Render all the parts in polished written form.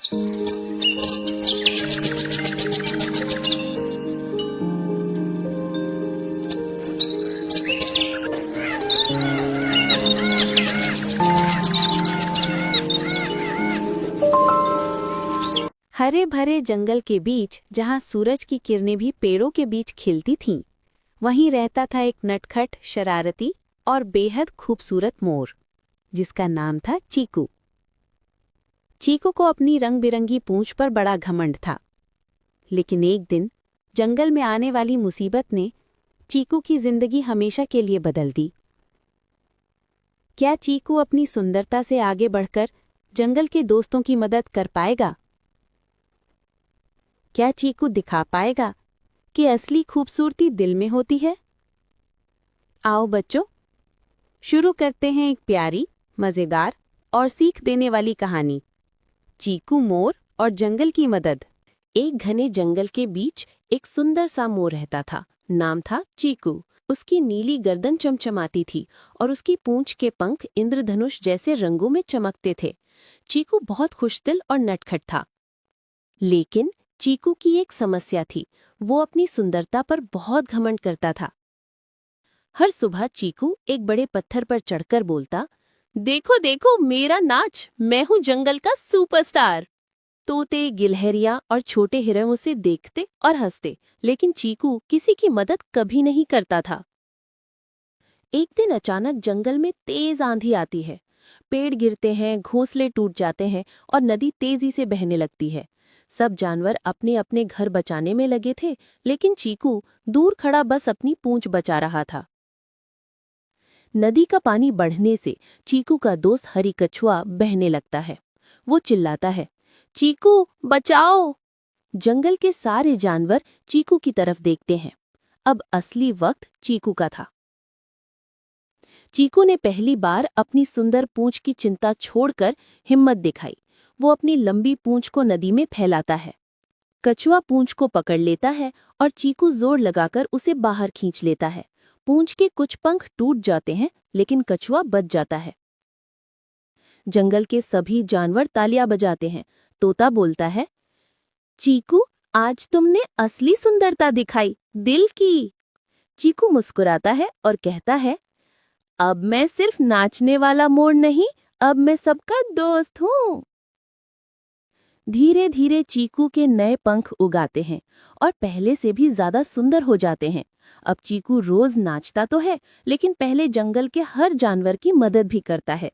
हरे भरे जंगल के बीच जहाँ सूरज की किरणें भी पेड़ों के बीच खिलती थीं, वहीं रहता था एक नटखट, शरारती और बेहद खूबसूरत मोर, जिसका नाम था चीकू। चीकू को अपनी रंग बिरंगी पूंछ पर बड़ा घमंड था, लेकिन एक दिन जंगल में आने वाली मुसीबत ने चीकू की जिंदगी हमेशा के लिए बदल दी। क्या चीकू अपनी सुंदरता से आगे बढ़कर जंगल के दोस्तों की मदद कर पाएगा? क्या चीकू दिखा पाएगा कि असली खूबसूरती दिल में होती है? आओ बच्चों, शुरू करते हैं एक प्यारी, मजेदार और सीख देने वाली कहानी, चीकू मोर और जंगल की मदद। एक घने जंगल के बीच एक सुंदर सा मोर रहता था। नाम था चीकू। उसकी नीली गर्दन चमचमाती थी और उसकी पूंछ के पंख इंद्रधनुष जैसे रंगों में चमकते थे। चीकू बहुत खुशदिल और नटखट था, लेकिन चीकू की एक समस्या थी। वो अपनी सुंदरता पर बहुत घमंड करता था। हर सुबह चीकू एक बड़े पत्थर पर चढ़कर बोलता, देखो देखो मेरा नाच, मैं हूँ जंगल का सुपरस्टार। तोते, गिलहरियां और छोटे हिरण उसे देखते और हंसते, लेकिन चीकू किसी की मदद कभी नहीं करता था। एक दिन अचानक जंगल में तेज आंधी आती है। पेड़ गिरते हैं, घोंसले टूट जाते हैं और नदी तेजी से बहने लगती है। सब जानवर अपने अपने घर बचाने में लगे थे, लेकिन चीकू दूर खड़ा बस अपनी पूंछ बचा रहा था। नदी का पानी बढ़ने से चीकू का दोस्त हरी कछुआ बहने लगता है। वो चिल्लाता है, चीकू बचाओ! जंगल के सारे जानवर चीकू की तरफ देखते हैं। अब असली वक्त चीकू का था। चीकू ने पहली बार अपनी सुंदर पूंछ की चिंता छोड़कर हिम्मत दिखाई। वो अपनी लंबी पूंछ को नदी में फैलाता है। कछुआ पूंछ को पकड़ लेता है और चीकू जोर लगाकर उसे बाहर खींच लेता है। पूंछ के कुछ पंख टूट जाते हैं, लेकिन कछुआ बच जाता है। जंगल के सभी जानवर तालियां बजाते हैं। तोता बोलता है, चीकू, आज तुमने असली सुंदरता दिखाई, दिल की। चीकू मुस्कुराता है और कहता है, अब मैं सिर्फ नाचने वाला मोर नहीं, अब मैं सबका दोस्त हूँ। धीरे धीरे चीकू के नए पंख उगाते हैं और पहले से भी ज्यादा सुंदर हो जाते हैं। अब चीकू रोज नाचता तो है, लेकिन पहले जंगल के हर जानवर की मदद भी करता है।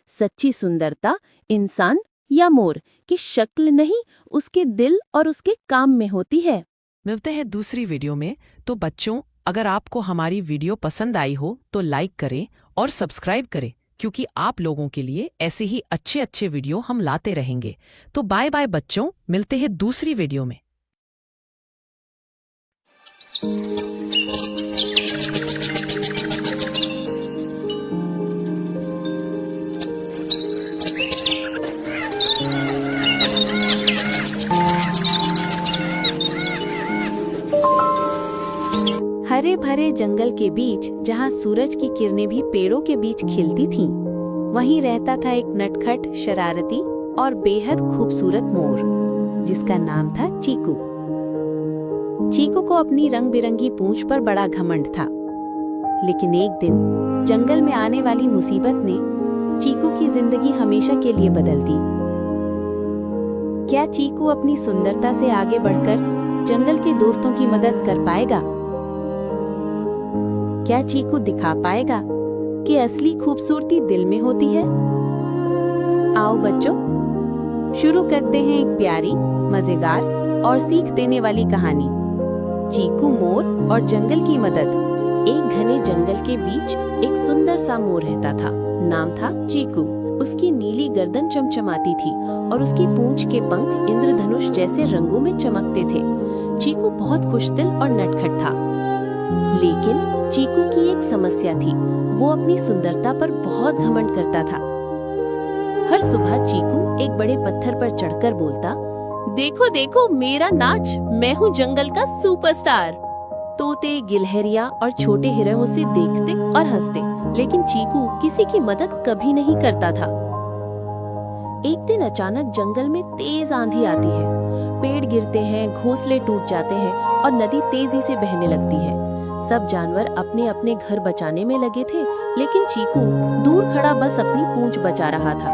सच्ची सुंदरता इंसान या मोर की शक्ल नहीं, उसके दिल और उसके काम में होती है। मिलते हैं दूसरी वीडियो में। तो बच्चों, अगर आपको हमारी वीडियो पसंद आई हो तो लाइक करें और सब्सक्राइब करें, क्योंकि आप लोगों के लिए ऐसे ही अच्छे अच्छे वीडियो हम लाते रहेंगे। तो बाय बाय बच्चों, मिलते हैं दूसरी वीडियो में। हरे भरे जंगल के बीच जहाँ सूरज की किरणें भी पेड़ों के बीच खिलती थीं, वहीं रहता था एक नटखट, शरारती और बेहद खूबसूरत मोर, जिसका नाम था चीकू। चीकू को अपनी रंग बिरंगी पूंछ पर बड़ा घमंड था, लेकिन एक दिन जंगल में आने वाली मुसीबत ने चीकू की जिंदगी हमेशा के लिए बदल दी। क्या चीकू अपनी सुंदरता से आगे बढ़कर जंगल के दोस्तों की मदद कर पाएगा? क्या चीकू दिखा पाएगा कि असली खूबसूरती दिल में होती है? आओ बच्चों, शुरू करते हैं एक प्यारी, मजेदार और सीख देने वाली कहानी, चीकू मोर और जंगल की मदद। एक घने जंगल के बीच एक सुंदर सा मोर रहता था। नाम था चीकू। उसकी नीली गर्दन चमचमाती थी और उसकी पूंछ के पंख इंद्रधनुष जैसे रंगों में चमकते थे। चीकू बहुत खुशदिल और नटखट था, लेकिन चीकू की एक समस्या थी। वो अपनी सुंदरता पर बहुत घमंड करता था। हर सुबह चीकू एक बड़े पत्थर पर चढ़कर बोलता, देखो देखो मेरा नाच, मैं हूँ जंगल का सुपरस्टार। तोते, गिलहरियां और छोटे हिरण उसे देखते और हंसते, लेकिन चीकू किसी की मदद कभी नहीं करता था। एक दिन अचानक जंगल में तेज आंधी आती है। पेड़ गिरते हैं, घोंसले टूट जाते हैं और नदी तेजी से बहने लगती है। सब जानवर अपने अपने घर बचाने में लगे थे, लेकिन चीकू दूर खड़ा बस अपनी पूंछ बचा रहा था।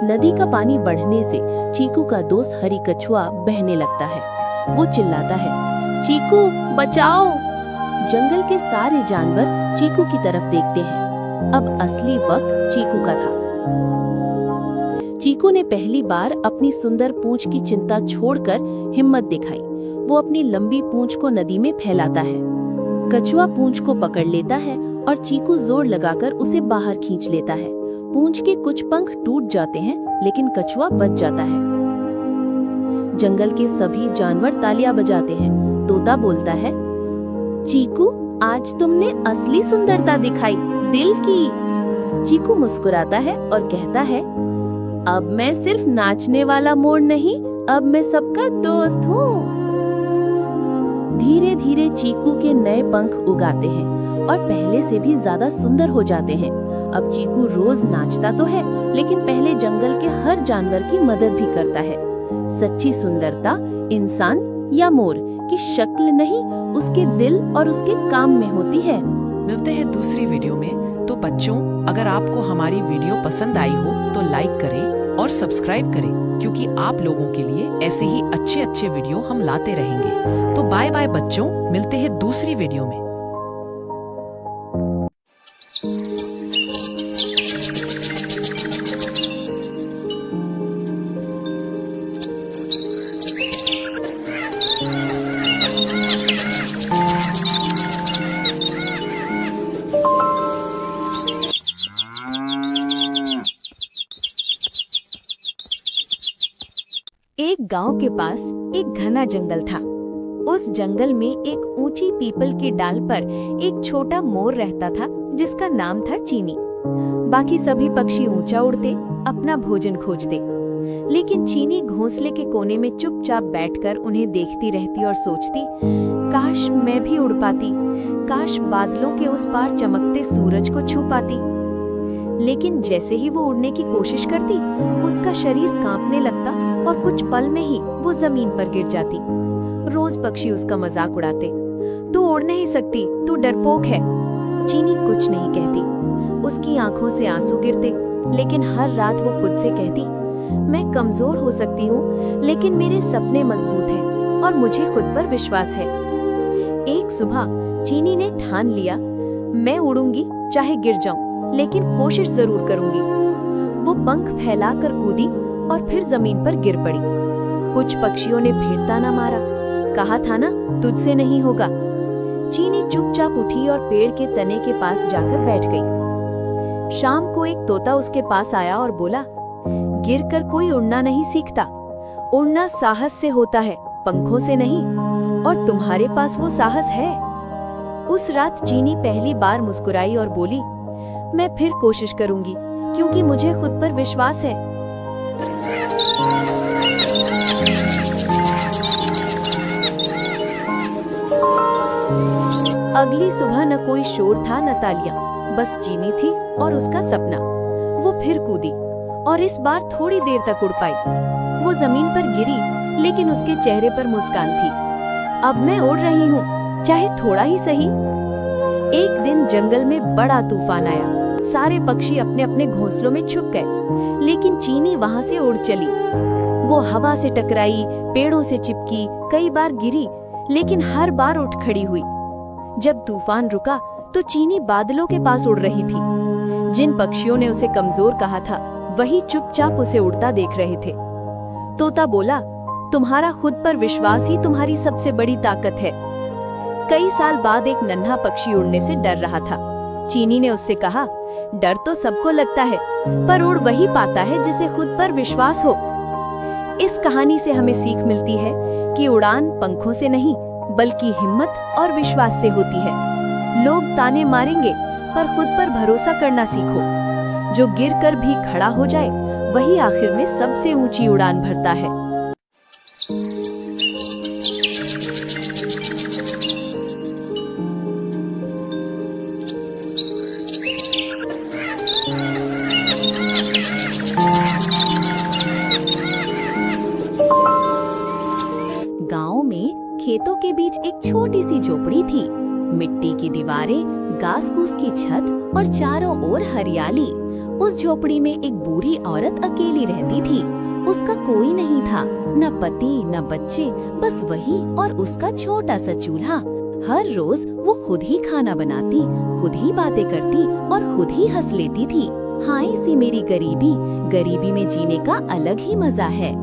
नदी का पानी बढ़ने से चीकू का दोस्त हरी कछुआ बहने लगता है। वो चिल्लाता है, चीकू बचाओ। जंगल के सारे जानवर चीकू की तरफ देखते हैं। अब असली वक्त चीकू का था। चीकू ने पहली बार अपनी सुंदर पूंछ की चिंता छोड़कर हिम्मत दिखाई। वो अपनी लंबी पूंछ को नदी में फैलाता है। कछुआ पूंछ को पकड़ लेता है और चीकू जोर लगाकर उसे बाहर खींच लेता है। पूंछ के कुछ पंख टूट जाते हैं, लेकिन कछुआ बच जाता है। जंगल के सभी जानवर तालियां बजाते हैं। तोता बोलता है, चीकू आज तुमने असली सुंदरता दिखाई, दिल की। चीकू मुस्कुराता है और कहता है, अब मैं सिर्फ नाचने वाला मोर नहीं, अब मैं सबका दोस्त हूँ। धीरे धीरे चीकू के नए पंख उगाते हैं और पहले से भी ज्यादा सुंदर हो जाते हैं। अब चीकू रोज नाचता तो है, लेकिन पहले जंगल के हर जानवर की मदद भी करता है। सच्ची सुंदरता इंसान या मोर की शक्ल नहीं, उसके दिल और उसके काम में होती है। मिलते हैं दूसरी वीडियो में। तो बच्चों, अगर आपको हमारी वीडियो पसंद आई हो तो लाइक करें और सब्सक्राइब करें, क्योंकि आप लोगों के लिए ऐसे ही अच्छे अच्छे वीडियो हम लाते रहेंगे। तो बाय बाय बच्चों, मिलते हैं दूसरी वीडियो में। एक गांव के पास एक घना जंगल था। उस जंगल में एक ऊंची पीपल की डाल पर एक छोटा मोर रहता था, जिसका नाम था चीनी। बाकी सभी पक्षी ऊंचा उड़ते, अपना भोजन खोजते, लेकिन चीनी घोंसले के कोने में चुपचाप बैठकर उन्हें देखती रहती और सोचती, काश मैं भी उड़ पाती, काश बादलों के उस पार चमकते सूरज को छू पाती। लेकिन जैसे ही वो उड़ने की कोशिश करती, उसका शरीर कांपने लगता और कुछ पल में ही वो जमीन पर गिर जाती। रोज पक्षी उसका मजाक उड़ाते, तू उड़ नहीं सकती, तू डरपोक है। चीनी कुछ नहीं कहती, उसकी आंखों से आंसू गिरते, लेकिन हर रात वो खुद से कहती, मैं कमजोर हो सकती हूँ, लेकिन मेरे सपने मजबूत हैं और मुझे खुद पर विश्वास है। एक सुबह चीनी ने ठान लिया, मैं उड़ूंगी, चाहे गिर जाऊं, लेकिन कोशिश जरूर करूंगी। वो पंख फैलाकर कूदी और फिर जमीन पर गिर पड़ी। कुछ पक्षियों ने फिर ताना मारा, कहा था ना तुझसे नहीं होगा। चीनी चुपचाप उठी और पेड़ के तने के पास जाकर बैठ गई। शाम को एक तोता उसके पास आया और बोला, गिरकर कोई उड़ना नहीं सीखता, उड़ना साहस से होता है, पंखों से नहीं, और तुम्हारे पास वो साहस है। उस रात चीनी पहली बार मुस्कुराई और बोली, मैं फिर कोशिश करूंगी, क्योंकि मुझे खुद पर विश्वास है। अगली सुबह न कोई शोर था न तालियां, बस चीनी थी और उसका सपना। वो फिर कूदी और इस बार थोड़ी देर तक उड़ पाई। वो जमीन पर गिरी, लेकिन उसके चेहरे पर मुस्कान थी। अब मैं उड़ रही हूँ, चाहे थोड़ा ही सही। एक दिन जंगल में बड़ा तूफान आया। सारे पक्षी अपने अपने घोंसलों में छुप गए, लेकिन चीनी वहां से उड़ चली। वो हवा से टकराई, पेड़ों से चिपकी, कई बार गिरी, लेकिन हर बार उठ खड़ी हुई। जब तूफान रुका तो चीनी बादलों के पास उड़ रही थी। जिन पक्षियों ने उसे कमजोर कहा था, वही चुपचाप उसे उड़ता देख रहे थे। तोता बोला, तुम्हारा खुद पर विश्वास ही तुम्हारी सबसे बड़ी ताकत है। कई साल बाद एक नन्हा पक्षी उड़ने से डर रहा था। चीनी ने उससे कहा, डर तो सबको लगता है, पर उड़ वही पाता है जिसे खुद पर विश्वास हो। इस कहानी से हमें सीख मिलती है कि उड़ान पंखों से नहीं, बल्कि हिम्मत और विश्वास से होती है। लोग ताने मारेंगे, पर खुद पर भरोसा करना सीखो। जो गिरकर भी खड़ा हो जाए, वही आखिर में सबसे ऊंची उड़ान भरता है। खेतों के बीच एक छोटी सी झोपड़ी थी। मिट्टी की दीवारें, घास-फूस की छत और चारों ओर हरियाली। उस झोपड़ी में एक बूढ़ी औरत अकेली रहती थी। उसका कोई नहीं था, न पति न बच्चे, बस वही और उसका छोटा सा चूल्हा। हर रोज वो खुद ही खाना बनाती, खुद ही बातें करती और खुद ही हंस लेती थी। हाय सी मेरी गरीबी, गरीबी में जीने का अलग ही मजा है।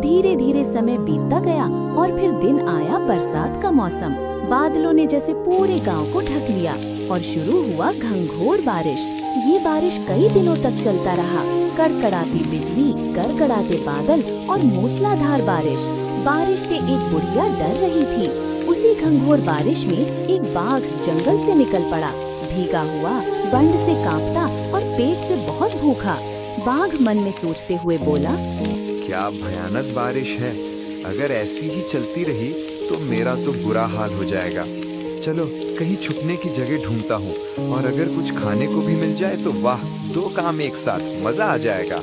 धीरे धीरे समय बीतता गया और फिर दिन आया बरसात का मौसम। बादलों ने जैसे पूरे गांव को ढक लिया और शुरू हुआ घंघोर बारिश। ये बारिश कई दिनों तक चलता रहा। कड़कड़ाती बिजली, गड़गड़ाते बादल और मूसलाधार बारिश। बारिश से एक बुढ़िया डर रही थी। उसी घंघोर बारिश में एक बाघ जंगल से निकल पड़ा, भीगा हुआ, बंड से कांपता और पेट से बहुत भूखा। बाघ मन में सोचते हुए बोला, क्या भयानक बारिश है। अगर ऐसी ही चलती रही तो मेरा तो बुरा हाल हो जाएगा। चलो कहीं छुपने की जगह ढूंढता हूँ, और अगर कुछ खाने को भी मिल जाए तो वाह, दो काम एक साथ, मजा आ जाएगा।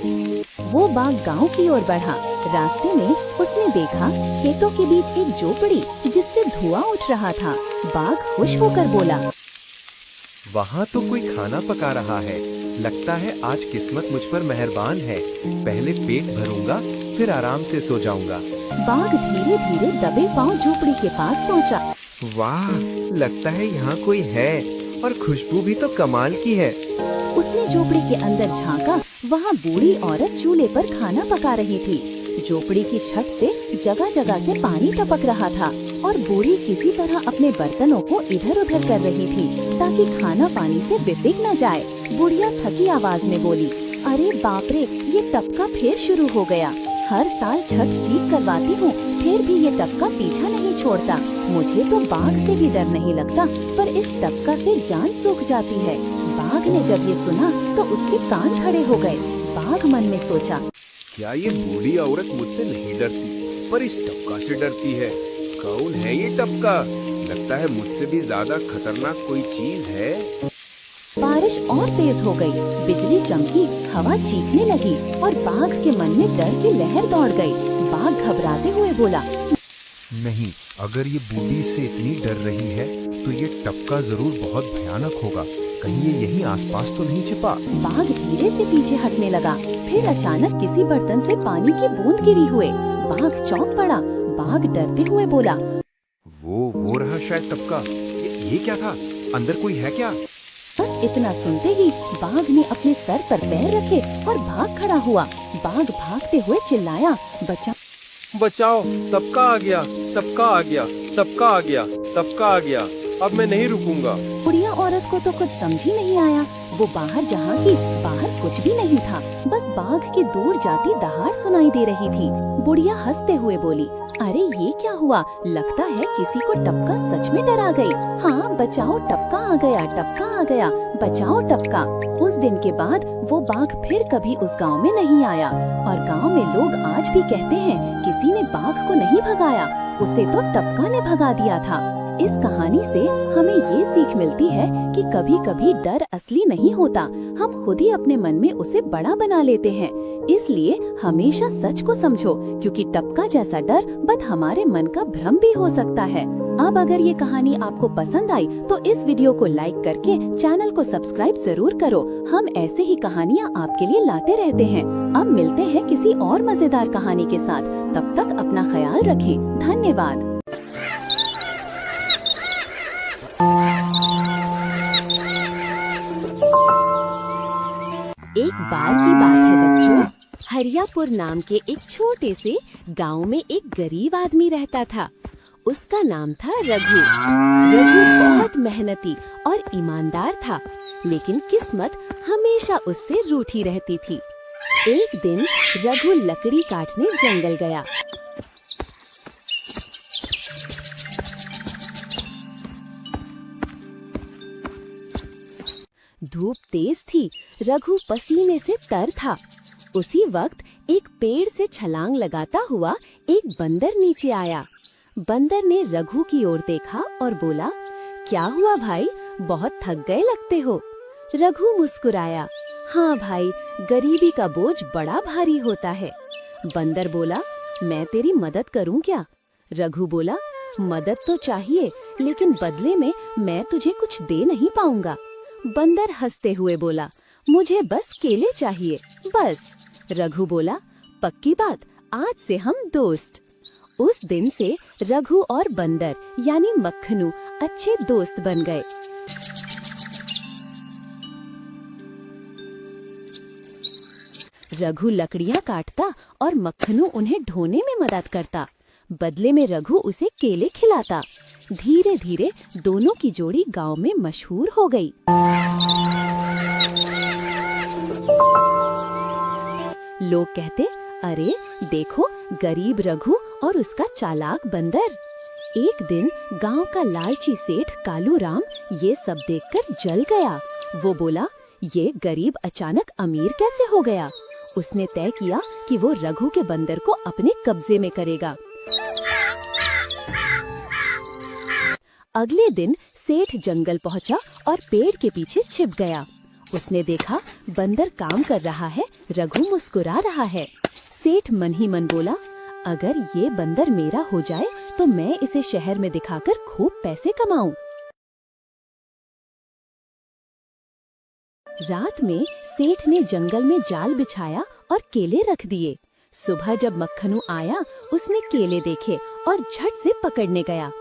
वो बाघ गांव की ओर बढ़ा। रास्ते में उसने देखा खेतों के बीच एक झोपड़ी जिससे धुआं उठ रहा था। बाघ खुश होकर बोला, वहाँ तो कोई खाना पका रहा है। लगता है आज किस्मत मुझ पर मेहरबान है। पहले पेट भरूंगा, फिर आराम से सो जाऊंगा। बाघ धीरे धीरे दबे पांव झोपड़ी के पास पहुंचा। वाह, लगता है यहाँ कोई है, और खुशबू भी तो कमाल की है। उसने झोपड़ी के अंदर झांका। वहाँ बूढ़ी औरत चूल्हे पर खाना पका रही थी। झोपड़ी की छत से जगह जगह से पानी टपक रहा था और बूढ़ी किसी तरह अपने बर्तनों को इधर उधर कर रही थी ताकि खाना पानी से विफिक न जाए। बुढ़िया थकी आवाज में बोली, अरे बाप रे, ये टपका फिर शुरू हो गया। हर साल छत ठीक करवाती हूँ, फिर भी ये टपका पीछा नहीं छोड़ता। मुझे तो बाघ से भी डर नहीं लगता, पर इस टपका से जान सूख जाती है। बाघ ने जब ये सुना तो उसके कान खड़े हो गए। बाघ मन में सोचा, क्या ये बूढ़ी औरत मुझसे नहीं डरती, पर इस टपका से डरती है। कौन है ये टपका? लगता है मुझसे भी ज्यादा खतरनाक कोई चीज है। बारिश और तेज हो गई, बिजली चमकी, हवा चीखने लगी और बाघ के मन में डर की लहर दौड़ गई। बाघ घबराते हुए बोला, नहीं, अगर ये बूढ़ी से इतनी डर रही है तो ये टपका जरूर बहुत भयानक होगा। कहीं ये यहीं आसपास तो नहीं छिपा। बाघ धीरे से पीछे हटने लगा। फिर अचानक किसी बर्तन से पानी की बूंद गिरी हुए। बाघ चौंक पड़ा। बाघ डरते हुए बोला, वो रहा शायद टपका। ये क्या था? अंदर कोई है क्या? बस इतना सुनते ही बाघ ने अपने सर पर पैर रखे और भाग खड़ा हुआ। बाघ भागते हुए चिल्लाया, बचाओ, टपका आ गया, टपका आ गया, टपका आ गया, टपका आ गया। अब मैं नहीं रुकूंगा। बुढ़िया औरत को तो कुछ समझ ही नहीं आया। वो बाहर जहाँ की, बाहर कुछ भी नहीं था, बस बाघ की दूर जाती दहाड़ सुनाई दे रही थी। बुढ़िया हंसते हुए बोली, अरे ये क्या हुआ? लगता है किसी को टपका सच में डरा गई। हाँ, बचाओ, टपका आ गया, टपका आ गया, बचाओ टपका। उस दिन के बाद वो बाघ फिर कभी उस गांव में नहीं आया और गांव में लोग आज भी कहते हैं, किसी ने बाघ को नहीं भगाया, उसे तो टपका ने भगा दिया था। इस कहानी से हमें ये सीख मिलती है कि कभी कभी डर असली नहीं होता, हम खुद ही अपने मन में उसे बड़ा बना लेते हैं। इसलिए हमेशा सच को समझो, क्योंकि टपका जैसा डर बस हमारे मन का भ्रम भी हो सकता है। अब अगर ये कहानी आपको पसंद आई तो इस वीडियो को लाइक करके चैनल को सब्सक्राइब जरूर करो। हम ऐसे ही कहानियाँ आपके लिए लाते रहते हैं। अब मिलते हैं किसी और मजेदार कहानी के साथ। तब तक अपना ख्याल रखें। धन्यवाद। एक बार की बात है बच्चों, हरियापुर नाम के एक छोटे से गांव में एक गरीब आदमी रहता था। उसका नाम था रघु। रघु बहुत मेहनती और ईमानदार था, लेकिन किस्मत हमेशा उससे रूठी रहती थी। एक दिन रघु लकड़ी काटने जंगल गया। धूप तेज थी, रघु पसीने से तर था। उसी वक्त एक पेड़ से छलांग लगाता हुआ एक बंदर नीचे आया। बंदर ने रघु की ओर देखा और बोला, क्या हुआ भाई, बहुत थक गए लगते हो। रघु मुस्कुराया, हाँ भाई, गरीबी का बोझ बड़ा भारी होता है। बंदर बोला, मैं तेरी मदद करूं क्या? रघु बोला, मदद तो चाहिए, लेकिन बदले में मैं तुझे कुछ दे नहीं पाऊंगा। बंदर हंसते हुए बोला, मुझे बस केले चाहिए, बस। रघु बोला, पक्की बात, आज से हम दोस्त। उस दिन से रघु और बंदर यानी मक्खनू अच्छे दोस्त बन गए। रघु लकड़ियां काटता और मक्खनू उन्हें ढोने में मदद करता। बदले में रघु उसे केले खिलाता। धीरे धीरे दोनों की जोड़ी गांव में मशहूर हो गई। लोग कहते, अरे देखो गरीब रघु और उसका चालाक बंदर। एक दिन गांव का लालची सेठ कालू राम ये सब देखकर जल गया। वो बोला, ये गरीब अचानक अमीर कैसे हो गया? उसने तय किया कि वो रघु के बंदर को अपने कब्जे में करेगा। अगले दिन सेठ जंगल पहुंचा और पेड़ के पीछे छिप गया। उसने देखा बंदर काम कर रहा है, रघु मुस्कुरा रहा है। सेठ मन ही मन बोला, अगर ये बंदर मेरा हो जाए तो मैं इसे शहर में दिखाकर खूब पैसे कमाऊं। रात में सेठ ने जंगल में जाल बिछाया और केले रख दिए। सुबह जब मक्खनू आया, उसने केले देखे और झट से पकड़ने गया।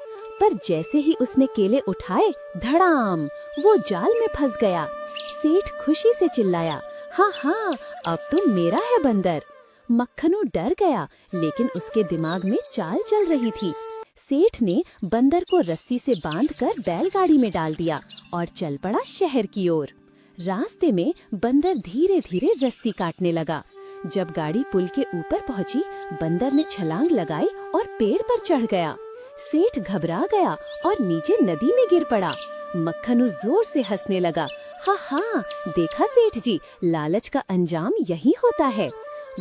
पर जैसे ही उसने केले उठाए, धड़ाम, वो जाल में फंस गया। सेठ खुशी से चिल्लाया, हाँ हाँ, अब तो मेरा है बंदर। मक्खनू डर गया, लेकिन उसके दिमाग में चाल चल रही थी। सेठ ने बंदर को रस्सी से बांधकर बैलगाड़ी में डाल दिया और चल पड़ा शहर की ओर। रास्ते में बंदर धीरे धीरे रस्सी काटने लगा। जब गाड़ी पुल के ऊपर पहुंची, बंदर ने छलांग लगाई और पेड़ पर चढ़ गया। सेठ घबरा गया और नीचे नदी में गिर पड़ा। मक्खनू जोर से हंसने लगा, हाँ हाँ, देखा सेठ जी, लालच का अंजाम यही होता है।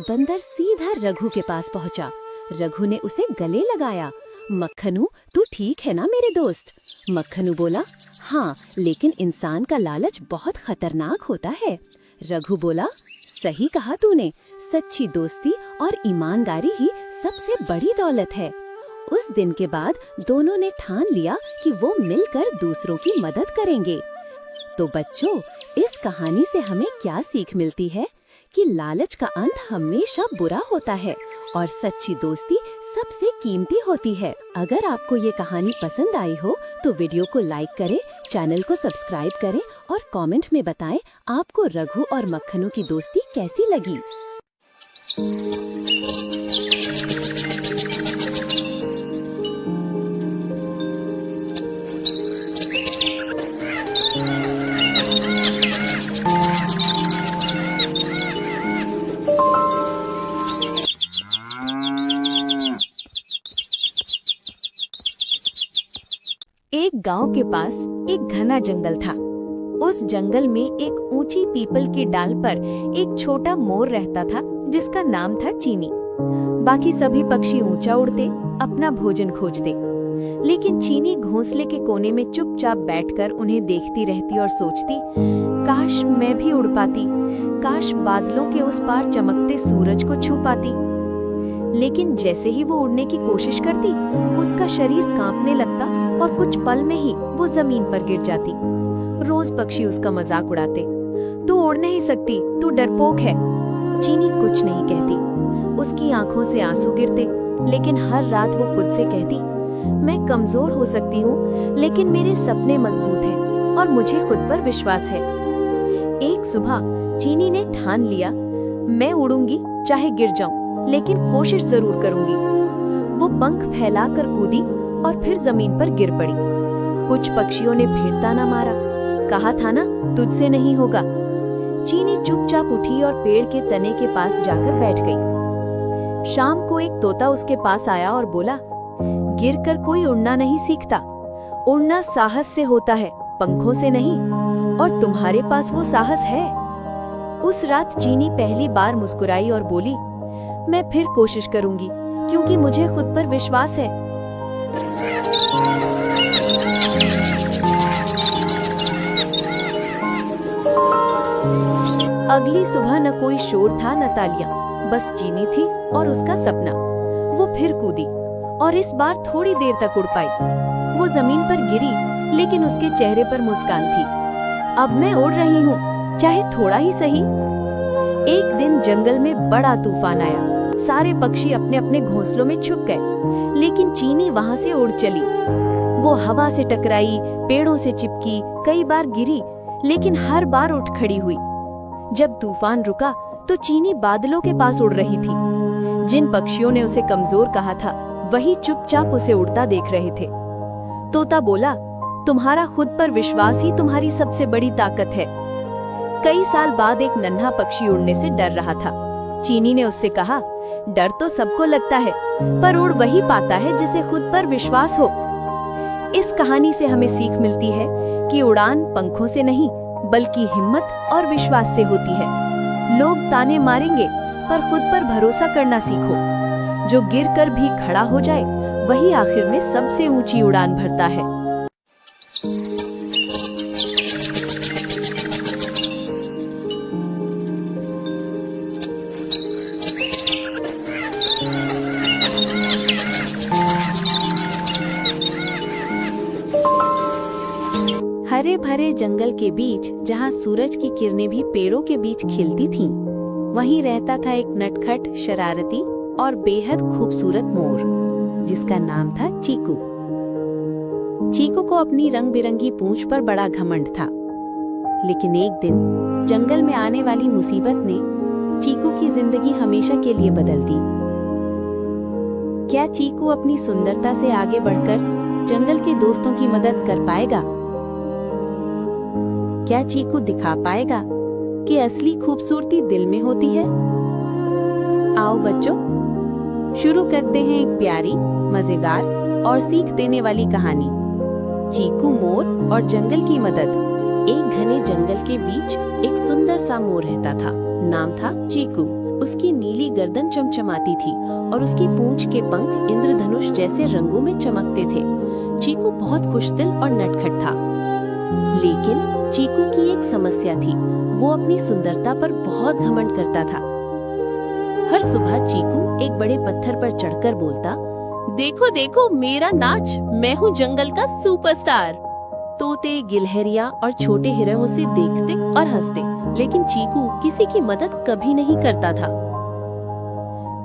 बंदर सीधा रघु के पास पहुंचा। रघु ने उसे गले लगाया। मक्खनू, तू ठीक है ना मेरे दोस्त? मक्खनू बोला, हाँ, लेकिन इंसान का लालच बहुत खतरनाक होता है। रघु बोला, सही कहा तूने, सच्ची दोस्ती और ईमानदारी ही सबसे बड़ी दौलत है। उस दिन के बाद दोनों ने ठान लिया कि वो मिलकर दूसरों की मदद करेंगे। तो बच्चों, इस कहानी से हमें क्या सीख मिलती है? कि लालच का अंत हमेशा बुरा होता है और सच्ची दोस्ती सबसे कीमती होती है। अगर आपको ये कहानी पसंद आई हो तो वीडियो को लाइक करें, चैनल को सब्सक्राइब करें और कमेंट में बताएं आपको रघु और मक्खनू की दोस्ती कैसी लगी। एक गांव के पास एक घना जंगल था। उस जंगल में एक ऊंची पीपल की डाल पर एक छोटा मोर रहता था जिसका नाम था चीनी। बाकी सभी पक्षी ऊंचा उड़ते, अपना भोजन खोजते, लेकिन चीनी घोंसले के कोने में चुपचाप बैठकर उन्हें देखती रहती और सोचती, काश मैं भी उड़ पाती, काश बादलों के उस पार चमकते सूरज को छू पाती। लेकिन जैसे ही वो उड़ने की कोशिश करती, उसका शरीर कांपने लगता और कुछ पल में ही वो जमीन पर गिर जाती। रोज पक्षी उसका मजाक उड़ाते, तू उड़ नहीं सकती, तू डरपोक है। चीनी कुछ नहीं कहती। उसकी आंखों से आंसू गिरते, लेकिन हर रात वो खुद से कहती, मैं कमजोर हो सकती हूँ, लेकिन मेरे सपने मजबूत हैं और मुझे खुद पर विश्वास है। एक सुबह चीनी ने ठान लिया, मैं उड़ूंगी, चाहे गिर जाऊं, लेकिन कोशिश जरूर करूंगी। वो पंख फैलाकर कूदी और फिर जमीन पर गिर पड़ी। कुछ पक्षियों ने फिर ताना मारा, कहा था ना तुझसे नहीं होगा। चीनी चुपचाप उठी और पेड़ के तने के पास जाकर बैठ गई। शाम को एक तोता उसके पास आया और बोला, गिरकर कोई उड़ना नहीं सीखता, उड़ना साहस से होता है, पंखों से नहीं, और तुम्हारे पास वो साहस है। उस रात चीनी पहली बार मुस्कुराई और बोली, मैं फिर कोशिश करूंगी, क्योंकि मुझे खुद पर विश्वास है। अगली सुबह न कोई शोर था न तालियां, बस चीनी थी और उसका सपना। वो फिर कूदी, और इस बार थोड़ी देर तक उड़ पाई। वो जमीन पर गिरी, लेकिन उसके चेहरे पर मुस्कान थी। अब मैं उड़ रही हूँ, चाहे थोड़ा ही सही। एक दिन जंगल में बड़ा तूफान आया। सारे पक्षी अपने अपने घोंसलों में छुप गए, लेकिन चीनी वहां से उड़ चली। वो हवा से टकराई, पेड़ों से चिपकी, कई बार गिरी, लेकिन हर बार उठ खड़ी हुई। जब तूफान रुका तो चीनी बादलों के पास उड़ रही थी। जिन पक्षियों ने उसे कमजोर कहा था, वही चुपचाप उसे उड़ता देख रहे थे। तोता बोला, तुम्हारा खुद पर विश्वास ही तुम्हारी सबसे बड़ी ताकत है। कई साल बाद एक नन्हा पक्षी उड़ने से डर रहा था। चीनी ने उससे कहा, डर तो सबको लगता है, पर उड़ वही पाता है जिसे खुद पर विश्वास हो। इस कहानी से हमें सीख मिलती है कि उड़ान पंखों से नहीं, बल्कि हिम्मत और विश्वास से होती है। लोग ताने मारेंगे, पर खुद पर भरोसा करना सीखो। जो गिरकर भी खड़ा हो जाए, वही आखिर में सबसे ऊंची उड़ान भरता है। हरे भरे जंगल के बीच, जहाँ सूरज की किरणें भी पेड़ों के बीच खिलती थीं, वहीं रहता था एक नटखट, शरारती और बेहद खूबसूरत मोर, जिसका नाम था चीकू। चीकू को अपनी रंग बिरंगी पूंछ पर बड़ा घमंड था। लेकिन एक दिन जंगल में आने वाली मुसीबत ने चीकू की जिंदगी हमेशा के लिए बदल दी। क्या चीकू अपनी सुंदरता से आगे बढ़कर जंगल के दोस्तों की मदद कर पाएगा? क्या चीकू दिखा पाएगा कि असली खूबसूरती दिल में होती है? आओ बच्चों, शुरू करते हैं एक प्यारी, मजेदार और सीख देने वाली कहानी, चीकू मोर और जंगल की मदद। एक घने जंगल के बीच एक सुंदर सा मोर रहता था। नाम था चीकू। उसकी नीली गर्दन चमचमाती थी और उसकी पूंछ के पंख इंद्रधनुष जैसे रंगों में चमकते थे। चीकू बहुत खुशदिल और नटखट था। लेकिन चीकू की एक समस्या थी, वो अपनी सुंदरता पर बहुत घमंड करता था। हर सुबह चीकू एक बड़े पत्थर पर चढ़कर बोलता, देखो देखो मेरा नाच, मैं हूँ जंगल का सुपरस्टार। तोते, गिलहरियाँ और छोटे हिरण उसे देखते और हंसते, लेकिन चीकू किसी की मदद कभी नहीं करता था।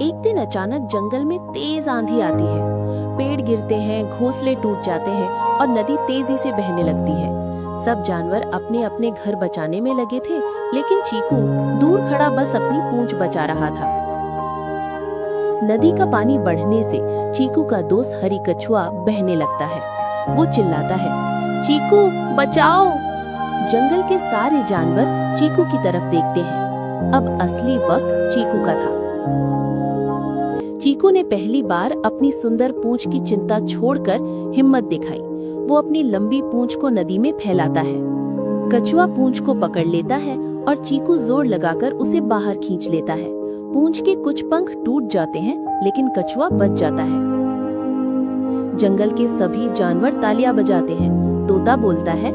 एक दिन अचानक जंगल में तेज आंधी आती है। पेड़ गिरते हैं, घोंसले टूट जाते हैं और नदी तेजी से बहने लगती है। सब जानवर अपने अपने घर बचाने में लगे थे, लेकिन चीकू दूर खड़ा बस अपनी पूंछ बचा रहा था। नदी का पानी बढ़ने से चीकू का दोस्त हरी कछुआ बहने लगता है। वो चिल्लाता है, चीकू बचाओ। जंगल के सारे जानवर चीकू की तरफ देखते हैं। अब असली वक्त चीकू का था। चीकू ने पहली बार अपनी सुंदर पूंछ की चिंता छोड़कर हिम्मत दिखाई। वो अपनी लंबी पूंछ को नदी में फैलाता है। कछुआ पूंछ को पकड़ लेता है और चीकू जोर लगाकर उसे बाहर खींच लेता है। पूंछ के कुछ पंख टूट जाते हैं, लेकिन कछुआ बच जाता है। जंगल के सभी जानवर तालियां बजाते हैं। तोता बोलता है,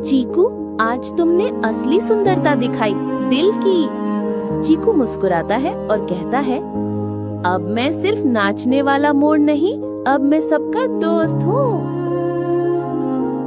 चीकू आज तुमने असली सुंदरता दिखाई, दिल की। चीकू मुस्कुराता है और कहता है, अब मैं सिर्फ नाचने वाला मोर नहीं, अब मैं सबका दोस्त हूँ।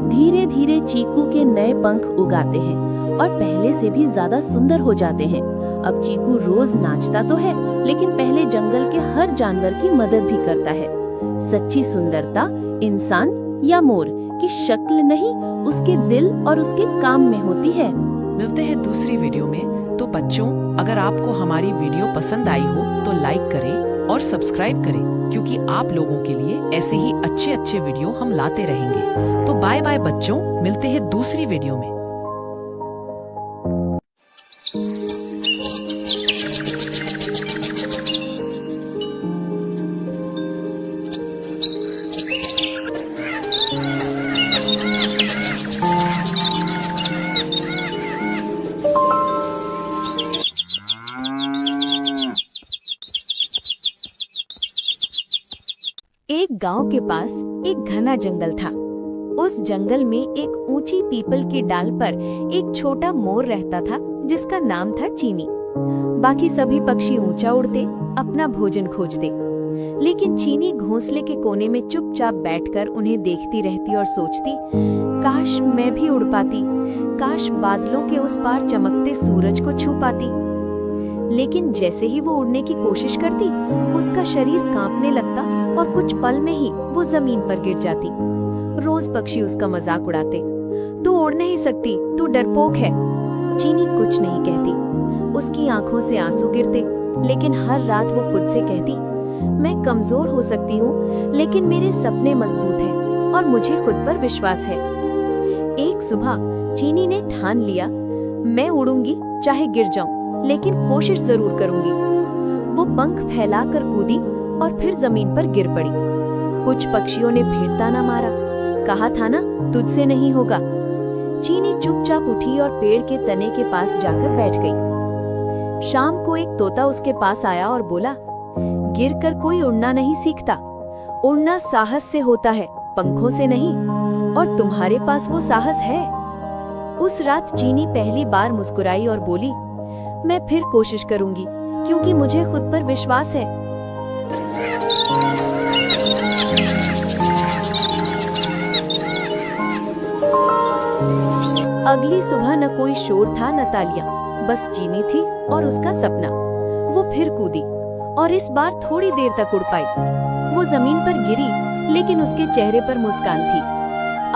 धीरे धीरे चीकू के नए पंख उगाते हैं और पहले से भी ज्यादा सुंदर हो जाते हैं। अब चीकू रोज नाचता तो है, लेकिन पहले जंगल के हर जानवर की मदद भी करता है। सच्ची सुंदरता इंसान या मोर की शक्ल नहीं, उसके दिल और उसके काम में होती है। मिलते हैं दूसरी वीडियो में। तो बच्चों, अगर आपको हमारी वीडियो पसंद आई हो तो लाइक करें और सब्सक्राइब करें, क्योंकि आप लोगों के लिए ऐसे ही अच्छे अच्छे वीडियो हम लाते रहेंगे। तो बाय बाय बच्चों, मिलते हैं दूसरी वीडियो में। एक गांव के पास एक घना जंगल था। उस जंगल में एक ऊंची पीपल की डाल पर एक छोटा मोर रहता था, जिसका नाम था चीनी। बाकी सभी पक्षी ऊंचा उड़ते, अपना भोजन खोजते। लेकिन चीनी घोंसले के कोने में चुपचाप बैठकर उन्हें देखती रहती और सोचती, काश मैं भी उड़ पाती, काश बादलों के उस पार चमकते सूरज को छू पाती। लेकिन जैसे ही वो उड़ने की कोशिश करती, उसका शरीर कांपने लगता और कुछ पल में ही वो जमीन पर गिर जाती। रोज पक्षी उसका मजाक उड़ाते, तू उड़ नहीं सकती, तू डरपोक है। चीनी कुछ नहीं कहती। उसकी आंखों से आंसू गिरते, लेकिन हर रात वो खुद से कहती, मैं कमजोर हो सकती हूँ, लेकिन मेरे सपने मजबूत हैं और मुझे खुद पर विश्वास है। एक सुबह चीनी ने ठान लिया, मैं उड़ूंगी, चाहे गिर जाऊं, लेकिन कोशिश जरूर करूंगी। वो पंख फैलाकर कूदी और फिर जमीन पर गिर पड़ी। कुछ पक्षियों ने फिर ताना मारा, कहा था ना तुझसे नहीं होगा। चीनी चुपचाप उठी और पेड़ के तने के पास जाकर बैठ गई। शाम को एक तोता उसके पास आया और बोला, गिरकर कोई उड़ना नहीं सीखता, उड़ना साहस से होता है, पंखों से नहीं, और तुम्हारे पास वो साहस है। उस रात चीनी पहली बार मुस्कुराई और बोली, मैं फिर कोशिश करूंगी, क्योंकि मुझे खुद पर विश्वास है। अगली सुबह न कोई शोर था न तालियां, बस चीनी थी और उसका सपना। वो फिर कूदी और इस बार थोड़ी देर तक उड़ पाई। वो जमीन पर गिरी, लेकिन उसके चेहरे पर मुस्कान थी।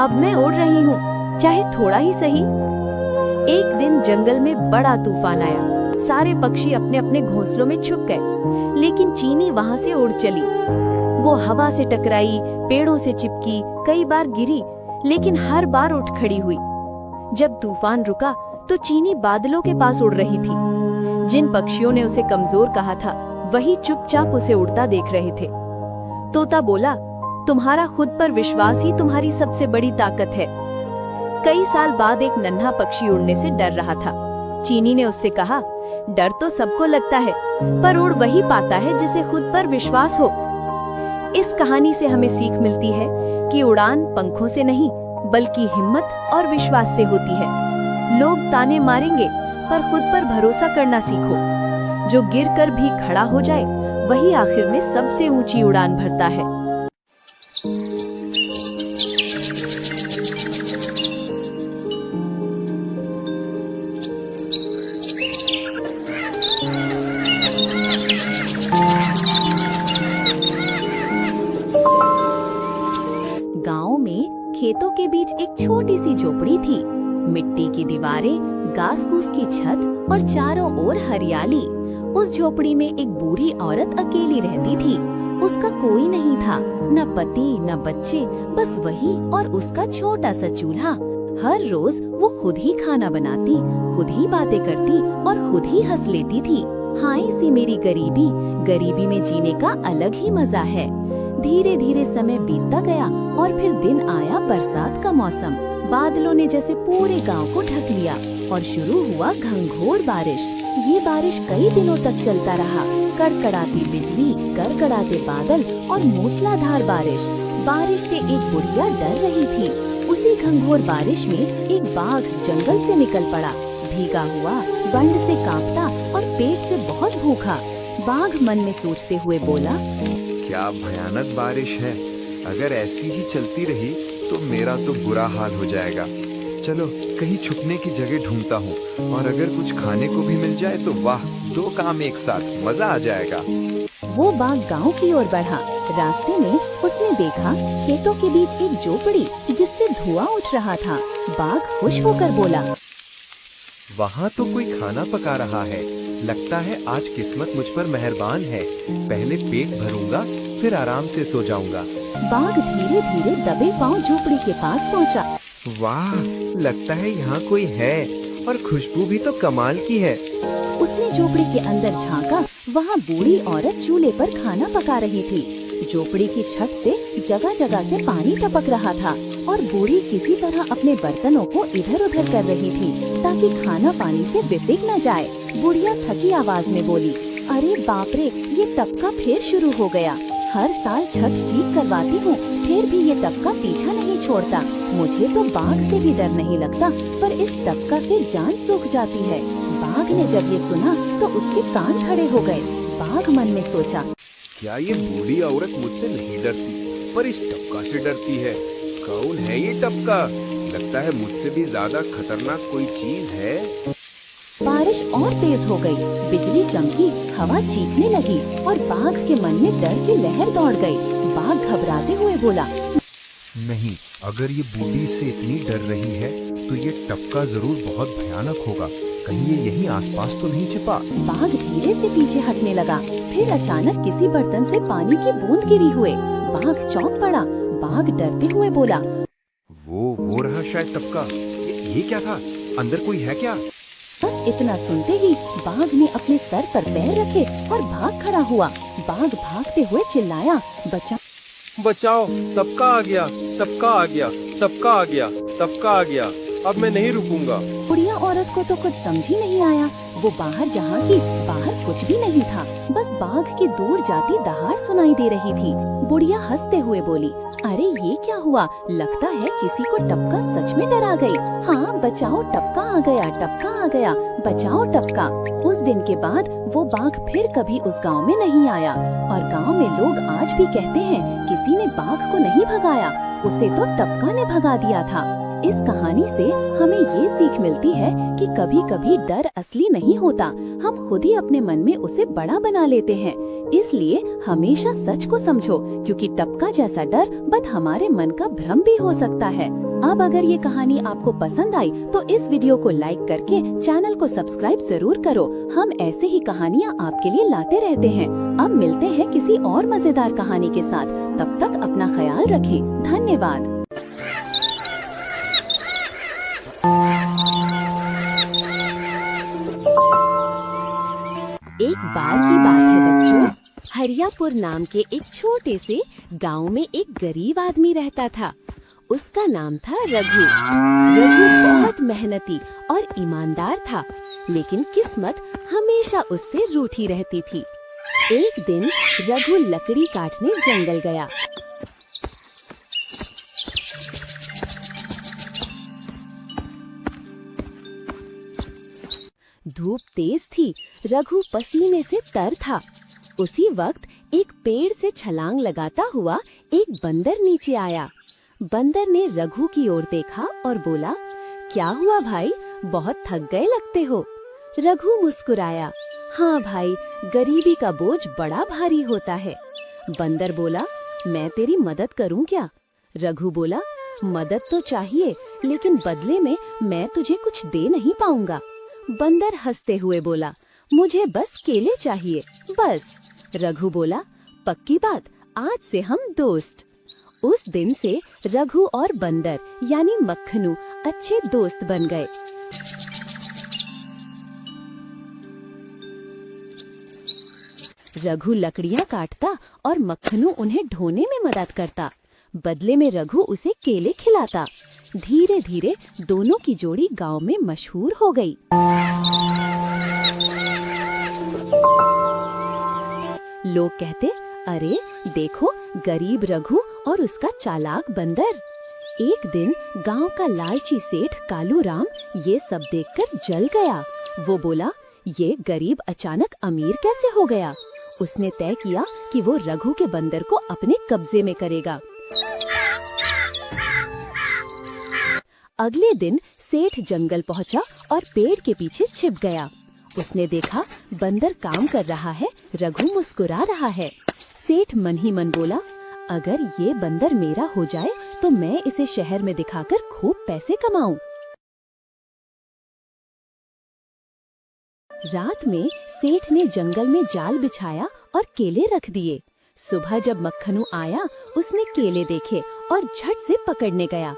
अब मैं उड़ रही हूँ, चाहे थोड़ा ही सही। एक दिन जंगल में बड़ा तूफान आया। सारे पक्षी अपने अपने घोंसलों में छुप गए, लेकिन चीनी वहां से उड़ चली। वो हवा से टकराई, पेड़ों से चिपकी, कई बार गिरी, लेकिन हर बार उठ खड़ी हुई। जब तूफान रुका तो चीनी बादलों के पास उड़ रही थी। जिन पक्षियों ने उसे कमजोर कहा था, वही चुपचाप उसे उड़ता देख रहे थे। तोता बोला, तुम्हारा खुद पर विश्वास ही तुम्हारी सबसे बड़ी ताकत है। कई साल बाद एक नन्हा पक्षी उड़ने से डर रहा था। चीनी ने उससे कहा, डर तो सबको लगता है, पर उड़ वही पाता है जिसे खुद पर विश्वास हो। इस कहानी से हमें सीख मिलती है कि उड़ान पंखों से नहीं, बल्कि हिम्मत और विश्वास से होती है। लोग ताने मारेंगे, पर खुद पर भरोसा करना सीखो। जो गिरकर भी खड़ा हो जाए, वही आखिर में सबसे ऊंची उड़ान भरता है। गांव में खेतों के बीच एक छोटी सी झोपड़ी थी। मिट्टी की दीवारें, घास फूस की छत और चारों ओर हरियाली। उस झोपड़ी में एक बूढ़ी औरत अकेली रहती थी। उसका कोई नहीं था, न पति न बच्चे, बस वही और उसका छोटा सा चूल्हा। हर रोज वो खुद ही खाना बनाती, खुद ही बातें करती और खुद ही हंस लेती थी। हाय सी मेरी गरीबी, गरीबी में जीने का अलग ही मजा है। धीरे धीरे समय बीतता गया और फिर दिन आया बरसात का मौसम। बादलों ने जैसे पूरे गांव को ढक लिया और शुरू हुआ घंघोर बारिश। ये बारिश कई दिनों तक चलता रहा। कड़कड़ाती बिजली, कड़कड़ाते बादल और मूसलाधार बारिश। बारिश से एक बुढ़िया डर रही थी। उसी घंघोर बारिश में एक बाघ जंगल से निकल पड़ा, भीगा हुआ, बंड से कांपता और पेट से बहुत भूखा। बाघ मन में सोचते हुए बोला, क्या भयानक बारिश है। अगर ऐसी ही चलती रही तो मेरा तो बुरा हाल हो जाएगा। चलो कहीं छुपने की जगह ढूंढता हूँ, और अगर कुछ खाने को भी मिल जाए तो वाह, दो काम एक साथ, मजा आ जाएगा। वो बाघ गांव की ओर बढ़ा। रास्ते में उसने देखा खेतों के बीच एक झोपड़ी जिससे धुआं उठ रहा था। बाघ खुश होकर बोला, वहाँ तो कोई खाना पका रहा है। लगता है आज किस्मत मुझ पर मेहरबान है। पहले पेट भरूंगा, फिर आराम से सो जाऊंगा। बाघ धीरे धीरे दबे पांव झोपड़ी के पास पहुंचा। वाह, लगता है यहाँ कोई है और खुशबू भी तो कमाल की है। उसने झोपड़ी के अंदर झांका। वहाँ बूढ़ी औरत चूल्हे पर खाना पका रही थी। झोपड़ी की छत से जगह जगह से पानी टपक रहा था और बूढ़ी किसी तरह अपने बर्तनों को इधर उधर कर रही थी ताकि खाना पानी से बिफिक न जाए। बुढ़िया थकी आवाज में बोली, अरे बाप रे, ये टपका फिर शुरू हो गया। हर साल छत ठीक करवाती हूँ, फिर भी ये टपका पीछा नहीं छोड़ता। मुझे तो बाघ से भी डर नहीं लगता, पर इस टपका से जान सूख जाती है। बाघ ने जब ये सुना तो उसके कान खड़े हो गए। बाघ मन में सोचा, क्या ये बूढ़ी औरत मुझसे नहीं डरती, पर इस टपका से डरती है? कौन है ये टपका? लगता है मुझसे भी ज्यादा खतरनाक कोई चीज है। बारिश और तेज हो गई, बिजली चमकी, हवा चीखने लगी और बाघ के मन में डर की लहर दौड़ गई। बाघ घबराते हुए बोला, नहीं, अगर ये बूढ़ी से इतनी डर रही है तो ये टपका जरूर बहुत भयानक होगा। कहीं ये यहीं आसपास तो नहीं छिपा? बाघ धीरे से पीछे हटने लगा। फिर अचानक किसी बर्तन से पानी की बूंद गिरी हुए। बाघ चौंक पड़ा। बाघ डरते हुए बोला, वो रहा शायद टपका। ये क्या था? अंदर कोई है क्या? बस इतना सुनते ही बाघ ने अपने सर पर पैर रखे और भाग खड़ा हुआ। बाघ भागते हुए चिल्लाया, बचाओ, टपका आ गया, टपका आ गया, टपका आ गया, टपका आ गया, अब मैं नहीं रुकूंगा। बुढ़िया औरत को तो कुछ समझ ही नहीं आया। वो बाहर जहाँ की बाहर कुछ भी नहीं था, बस बाघ की दूर जाती दहाड़ सुनाई दे रही थी। बुढ़िया हंसते हुए बोली, अरे ये क्या हुआ? लगता है किसी को टपका सच में डरा गई। हाँ, बचाओ, टपका आ गया, टपका आ गया, बचाओ टपका। उस दिन के बाद वो बाघ फिर कभी उस गांव में नहीं आया और गांव में लोग आज भी कहते हैं, किसी ने बाघ को नहीं भगाया, उसे तो टपका ने भगा दिया था। इस कहानी से हमें ये सीख मिलती है कि कभी कभी डर असली नहीं होता, हम खुद ही अपने मन में उसे बड़ा बना लेते हैं। इसलिए हमेशा सच को समझो, क्योंकि टपका जैसा डर बस हमारे मन का भ्रम भी हो सकता है। अब अगर ये कहानी आपको पसंद आई तो इस वीडियो को लाइक करके चैनल को सब्सक्राइब जरूर करो। हम ऐसे ही कहानियाँ आपके लिए लाते रहते हैं। अब मिलते हैं किसी और मजेदार कहानी के साथ। तब तक अपना ख्याल रखें। धन्यवाद। एक बार की बात है बच्चों, हरियापुर नाम के एक छोटे से गांव में एक गरीब आदमी रहता था। उसका नाम था रघु। रघु बहुत मेहनती और ईमानदार था, लेकिन किस्मत हमेशा उससे रूठी रहती थी। एक दिन रघु लकड़ी काटने जंगल गया। धूप तेज थी, रघु पसीने से तर था। उसी वक्त एक पेड़ से छलांग लगाता हुआ एक बंदर नीचे आया। बंदर ने रघु की ओर देखा और बोला, क्या हुआ भाई, बहुत थक गए लगते हो। रघु मुस्कुराया, हाँ भाई, गरीबी का बोझ बड़ा भारी होता है। बंदर बोला, मैं तेरी मदद करूं क्या? रघु बोला, मदद तो चाहिए, लेकिन बदले में मैं तुझे कुछ दे नहीं पाऊंगा। बंदर हंसते हुए बोला, मुझे बस केले चाहिए, बस। रघु बोला, पक्की बात, आज से हम दोस्त। उस दिन से रघु और बंदर यानी मक्खनू अच्छे दोस्त बन गए। रघु लकड़ियां काटता और मक्खनू उन्हें ढोने में मदद करता। बदले में रघु उसे केले खिलाता। धीरे धीरे दोनों की जोड़ी गांव में मशहूर हो गई। लोग कहते, अरे देखो, गरीब रघु और उसका चालाक बंदर। एक दिन गांव का लालची सेठ कालू राम ये सब देखकर जल गया। वो बोला, ये गरीब अचानक अमीर कैसे हो गया? उसने तय किया कि वो रघु के बंदर को अपने कब्जे में करेगा। अगले दिन सेठ जंगल पहुंचा और पेड़ के पीछे छिप गया। उसने देखा बंदर काम कर रहा है, रघु मुस्कुरा रहा है। सेठ मन ही मन बोला, अगर ये बंदर मेरा हो जाए तो मैं इसे शहर में दिखाकर खूब पैसे कमाऊं। रात में सेठ ने जंगल में जाल बिछाया और केले रख दिए। सुबह जब मक्खनू आया, उसने केले देखे और झट से पकड़ने गया,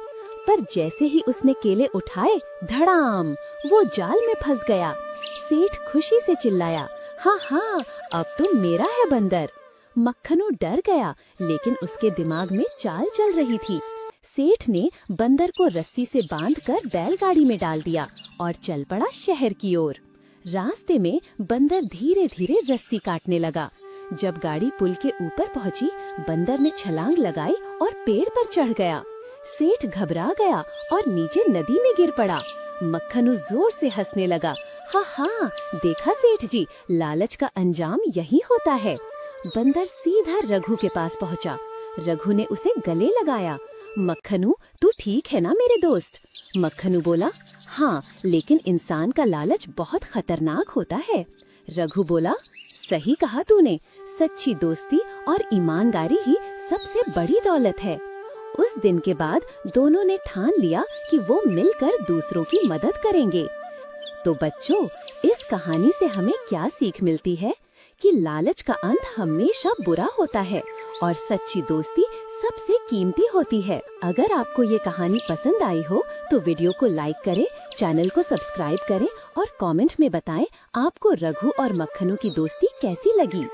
पर जैसे ही उसने केले उठाए, धड़ाम, वो जाल में फंस गया। सेठ खुशी से चिल्लाया, हाँ हाँ, अब तो मेरा है बंदर। मक्खनू डर गया, लेकिन उसके दिमाग में चाल चल रही थी। सेठ ने बंदर को रस्सी से बांधकर बैलगाड़ी में डाल दिया और चल पड़ा शहर की ओर। रास्ते में बंदर धीरे धीरे रस्सी काटने लगा। जब गाड़ी पुल के ऊपर पहुंची, बंदर ने छलांग लगाई और पेड़ पर चढ़ गया। सेठ घबरा गया और नीचे नदी में गिर पड़ा। मक्खनू जोर से हंसने लगा, हाँ हाँ, देखा सेठ जी, लालच का अंजाम यही होता है। बंदर सीधा रघु के पास पहुंचा। रघु ने उसे गले लगाया। मक्खनू, तू ठीक है ना मेरे दोस्त? मक्खनू बोला, हाँ, लेकिन इंसान का लालच बहुत खतरनाक होता है। रघु बोला, सही कहा तूने, सच्ची दोस्ती और ईमानदारी ही सबसे बड़ी दौलत है। उस दिन के बाद दोनों ने ठान लिया कि वो मिलकर दूसरों की मदद करेंगे। तो बच्चों, इस कहानी से हमें क्या सीख मिलती है कि लालच का अंत हमेशा बुरा होता है और सच्ची दोस्ती सबसे कीमती होती है। अगर आपको ये कहानी पसंद आई हो तो वीडियो को लाइक करें, चैनल को सब्सक्राइब करें और कमेंट में बताएं आपको रघु और मक्खनू की दोस्ती कैसी लगी।